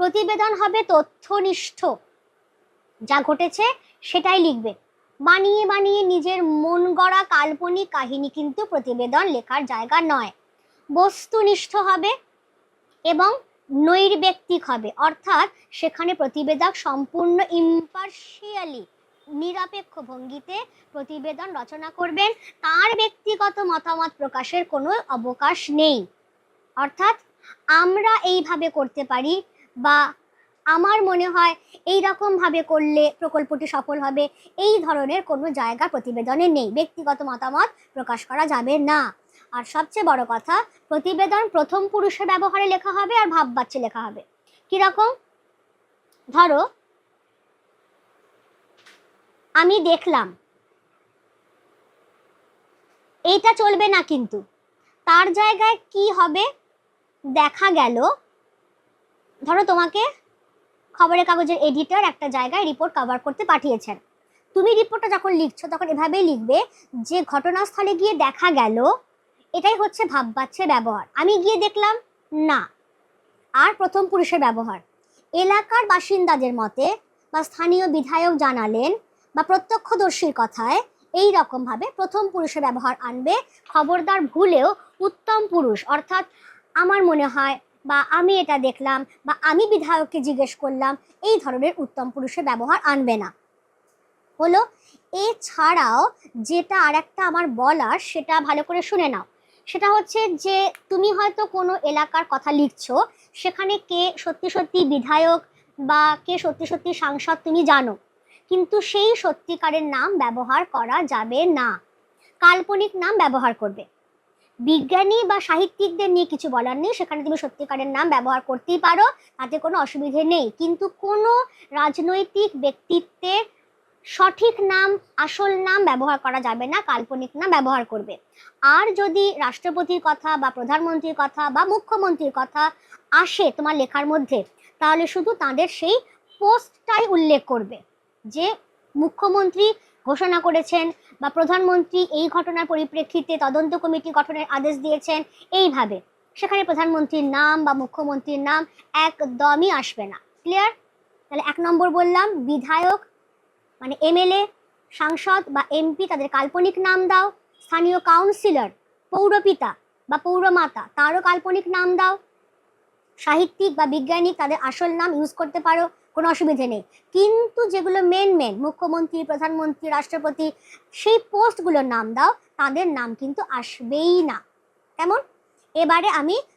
প্রতিবেদন হবে তথ্যনিষ্ঠ, যা ঘটেছে সেটাই লিখবে। বানিয়ে বানিয়ে নিজের মন গড়া কাল্পনিক কাহিনী কিন্তু প্রতিবেদন লেখার জায়গা নয়। বস্তুনিষ্ঠ হবে এবং নৈর্ব্যক্তিক হবে, অর্থাৎ সেখানে প্রতিবেদক সম্পূর্ণ ইম্পার্শিয়ালি, নিরপেক্ষ ভঙ্গিতে প্রতিবেদন রচনা করবেন। তার ব্যক্তিগত মতামত প্রকাশের কোনো অবকাশ নেই। অর্থাৎ আমরা এইভাবে করতে পারি বা আমার মনে হয় এই রকম ভাবে করলে প্রকল্পটি সফল হবে, এই ধরনের কোনো জায়গা প্রতিবেদনে নেই। ব্যক্তিগত মতামত প্রকাশ করা যাবে না। আর সবচেয়ে বড় কথা, প্রতিবেদন প্রথম পুরুষের ব্যবহারে লেখা হবে আর ভাববাচ্যে লেখা হবে। কিরকম? ধরো আমি দেখলাম, এইটা চলবে না, কিন্তু তার জায়গায় কি হবে? দেখা গেল। ধরো তোমাকে খবরের কাগজের এডিটর একটা জায়গায় রিপোর্ট কভার করতে পাঠিয়েছেন। তুমি রিপোর্টটা যখন লিখছো তখন এভাবেই লিখবে যে ঘটনাস্থলে গিয়ে দেখা গেল, এটাই হচ্ছে ভাববাচ্যের ব্যবহার। আমি গিয়ে দেখলাম না। আর প্রথম পুরুষের ব্যবহার, এলাকার বাসিন্দাদের মতে বা স্থানীয় বিধায়ক জানালেন বা প্রত্যক্ষদর্শীর কথায়, এই রকম ভাবে প্রথম পুরুষের ব্যবহার আনবে। খবরদার ভুলেও উত্তম পুরুষ, অর্থাৎ আমার মনে হয় বা আমি এটা দেখলাম বা আমি বিধায়ককে জিজ্ঞেস করলাম, এই ধরনের উত্তম পুরুষের ব্যবহার আনবে না। হলো। এছাড়াও যেটা আর একটা আমার বলার, সেটা ভালো করে শুনে নাও। সেটা হচ্ছে যে তুমি হয়তো কোনো এলাকার কথা লিখছো, সেখানে কে সত্যি সত্যি বিধায়ক বা কে সত্যি সত্যি সাংসদ তুমি জানো, কিন্তু সেই সত্যিকারের নাম ব্যবহার করা যাবে না, কাল্পনিক নাম ব্যবহার করবে। বিজ্ঞানী বা সাহিত্যিকদের নিয়ে কিছু বলার নেই, সেখানে তুমি সত্যিকারের নাম ব্যবহার করতেই পারো, তাতে কোনো অসুবিধে নেই। কিন্তু কোনো রাজনৈতিক ব্যক্তিত্বের সঠিক নাম, আসল নাম ব্যবহার করা যাবে না, কাল্পনিক নাম ব্যবহার করবে। আর যদি রাষ্ট্রপতির কথা বা প্রধানমন্ত্রীর কথা বা মুখ্যমন্ত্রীর কথা আসে তোমার লেখার মধ্যে, তাহলে শুধু তাদের সেই পোস্টটাই উল্লেখ করবে, যে মুখ্যমন্ত্রী ঘোষণা করেছেন বা প্রধানমন্ত্রী এই ঘটনার পরিপ্রেক্ষিতে তদন্ত কমিটি গঠনের আদেশ দিয়েছেন, এইভাবে। সেখানে প্রধানমন্ত্রীর নাম বা মুখ্যমন্ত্রীর নাম একদমই আসবে না। ক্লিয়ার? তাহলে 1 নম্বর বললাম, বিধায়ক মানে এমএলএ, সাংসদ বা এমপি, তাদের কাল্পনিক নাম দাও। স্থানীয় কাউন্সিলর, পৌরপিতা বা পৌরমাতা, তারও কাল্পনিক নাম দাও। সাহিত্যিক বা বিজ্ঞানী, তাদের আসল নাম ইউজ করতে পারো, কোনো অসুবিধে নেই। কিন্তু যেগুলো মেন মুখ্যমন্ত্রী, প্রধানমন্ত্রী, রাষ্ট্রপতি, সেই পোস্টগুলোর নাম দাও, তাদের নাম কিন্তু আসবেই না। কেমন? এবারে আমি